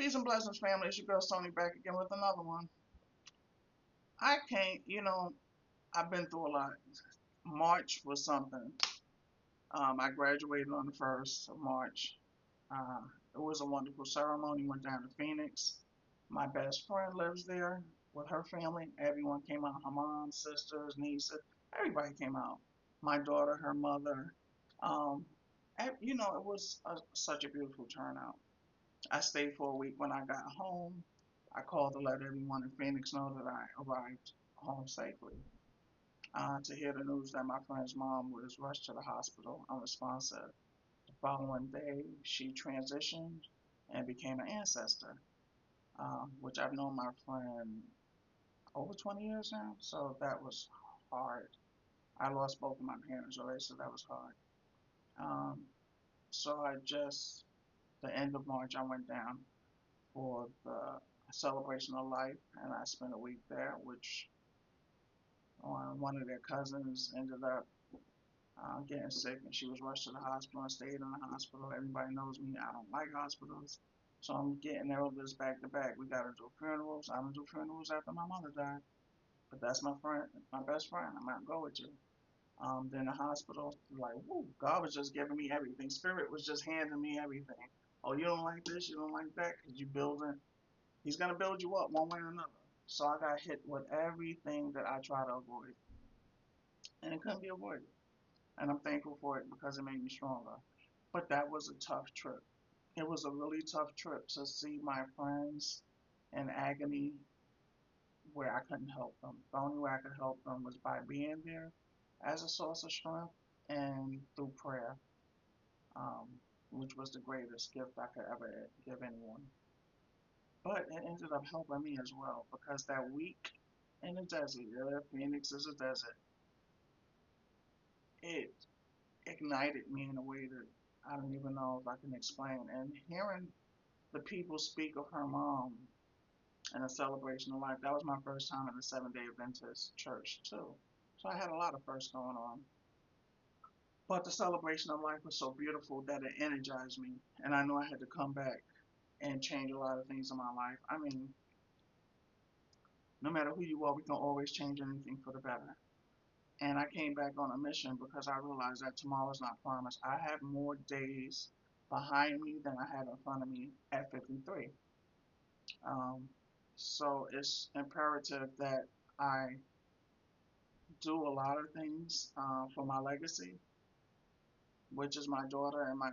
Peace and blessings, family. It's your girl Sony back again with another one. I can't, I've been through a lot. March was something. I graduated on the 1st of March. Uh, it was a wonderful ceremony. Went down to Phoenix. My best friend lives there with her family. Everyone came out. Her mom, sisters, nieces, everybody came out. My daughter, her mother. Um, it was such a beautiful turnout. I stayed for a week. When I got home, I called to let everyone in Phoenix know that I arrived home safely. To hear the news that my friend's mom was rushed to the hospital unresponsive. The following day, she transitioned and became an ancestor, which I've known my friend over 20 years now, so that was hard. I lost both of my parents already, so that was hard. Um, so the end of March, I went down for the celebration of life, and I spent a week there, which one of their cousins ended up getting sick, and she was rushed to the hospital and stayed in the hospital. Everybody knows me; I don't like hospitals, so I'm getting all of this back to back. We got to do funerals. I'm gonna do funerals after my mother died, but that's my friend, my best friend. I'm not going with you. Then the hospital, like, whoo, God was just giving me everything. Spirit was just handing me everything. Oh, you don't like this, you don't like that, because you building. He's gonna build you up one way or another. So I got hit with everything that I try to avoid, and it couldn't be avoided. And I'm thankful for it because it made me stronger. But that was a tough trip. It was a really tough trip to see my friends in agony where I couldn't help them. The only way I could help them was by being there as a source of strength and through prayer, um, which was the greatest gift I could ever give anyone. But it ended up helping me as well because that week in the desert, yeah, Phoenix is a desert, it ignited me in a way that I don't even know if I can explain. And hearing the people speak of her mom and a celebration of life, that was my first time in a Seventh-day Adventist church too. So I had a lot of firsts going on. But the celebration of life was so beautiful that it energized me. And I knew I had to come back and change a lot of things in my life. I mean, no matter who you are, we can always change anything for the better. And I came back on a mission because I realized that tomorrow's not promised. I have more days behind me than I had in front of me at 53. Um, so it's imperative that I do a lot of things for my legacy, which is my daughter and my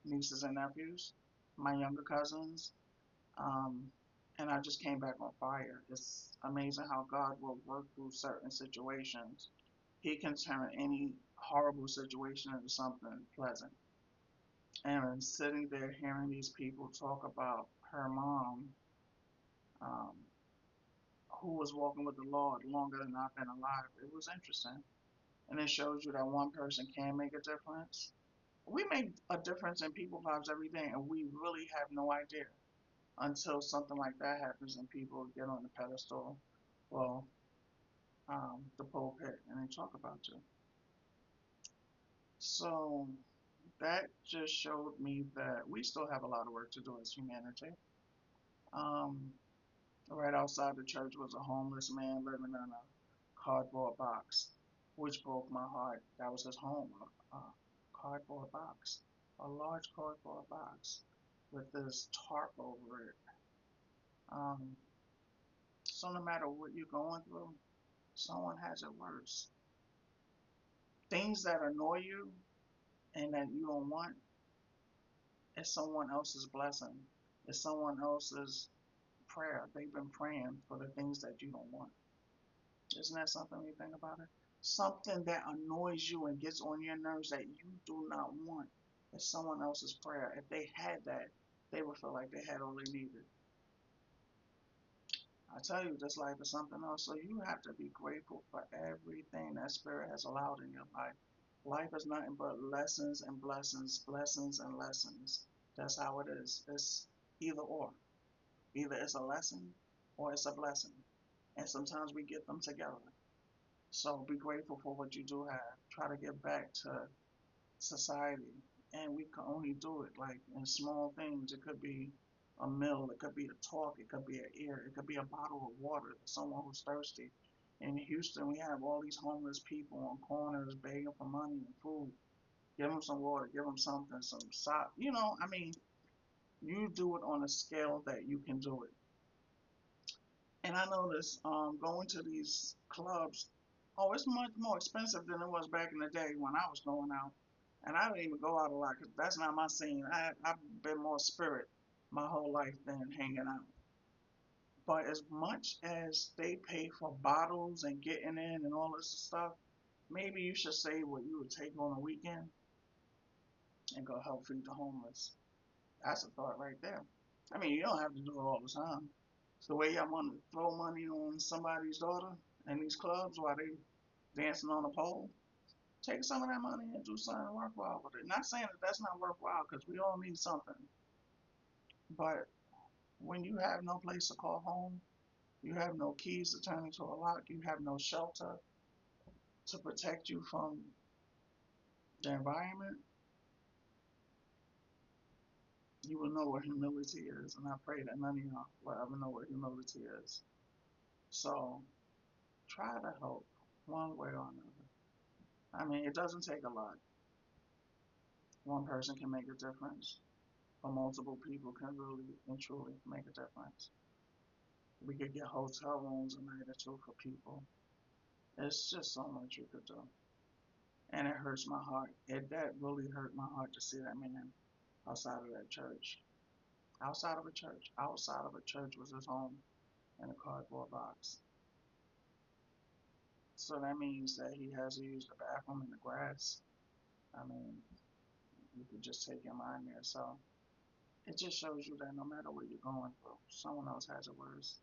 nieces and nephews, my younger cousins. Um, and I just came back on fire. It's amazing how God will work through certain situations. He can turn any horrible situation into something pleasant. And sitting there hearing these people talk about her mom, um, who was walking with the Lord longer than I've been alive, it was interesting. And it shows you that one person can make a difference. We make a difference in people's lives every day, and we really have no idea until something like that happens and people get on the pedestal, well, the pulpit, and they talk about you. So that just showed me that we still have a lot of work to do as humanity. Um, right outside the church was a homeless man living in a cardboard box, which broke my heart. That was his home, a cardboard box, a large cardboard box with this tarp over it. Um, so no matter what you're going through, someone has it worse. Things that annoy you and that you don't want is someone else's blessing. It's someone else's prayer. They've been praying for the things that you don't want. Isn't that something when you think about it? Something that annoys you and gets on your nerves that you do not want is someone else's prayer. If they had that, they would feel like they had all they needed. I tell you, this life is something else. So you have to be grateful for everything that Spirit has allowed in your life. Life is nothing but lessons and blessings, blessings and lessons. That's how it is. It's either or. Either it's a lesson or it's a blessing. And sometimes we get them together. So be grateful for what you do have. Try to give back to society. And we can only do it like in small things. It could be a meal, it could be a talk, it could be an ear, it could be a bottle of water to someone who's thirsty. In Houston, we have all these homeless people on corners begging for money and food. Give them some water, give them something, some sop. I mean, you do it on a scale that you can do it. And I noticed going to these clubs, oh, it's much more expensive than it was back in the day when I was going out. And I didn't even go out a lot because that's not my scene. I've been more spirit my whole life than hanging out. But as much as they pay for bottles and getting in and all this stuff, maybe you should save what you would take on a weekend and go help feed the homeless. That's a thought right there. I mean, you don't have to do it all the time. It's the way I want to throw money on somebody's daughter in these clubs while they dancing on a pole. Take some of that money and do something worthwhile with it. Not saying that that's not worthwhile because we all need something. But when you have no place to call home, you have no keys to turn into a lock, you have no shelter to protect you from the environment, you will know what humility is. And I pray that none of y'all will ever know what humility is. So try to help one way or another. I mean, it doesn't take a lot. One person can make a difference, but multiple people can really and truly make a difference. We could get hotel rooms a night or two for people. It's just so much you could do. And it hurts my heart. That really hurt my heart to see that man outside of that church. Outside of a church. Outside of a church was his home in a cardboard box. So that means that he has to use the bathroom in the grass. I mean, you could just take your mind there. So it just shows you that no matter what you're going through, someone else has it worse.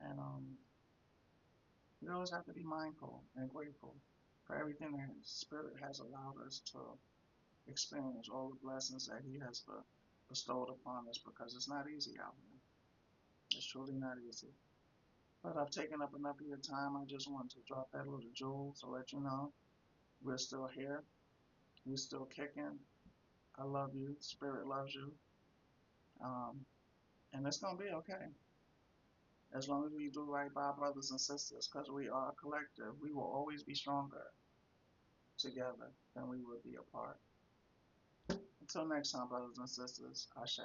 And you always have to be mindful and grateful for everything that Spirit has allowed us to experience, all the blessings that He has bestowed upon us, because it's not easy out here. It's truly not easy. But I've taken up enough of your time. I just wanted to drop that little jewel to let you know we're still here. We're still kicking. I love you. Spirit loves you. Um, and it's going to be okay. As long as we do right by our brothers and sisters, because we are a collective, we will always be stronger together than we would be apart. Until next time, brothers and sisters, Ashe.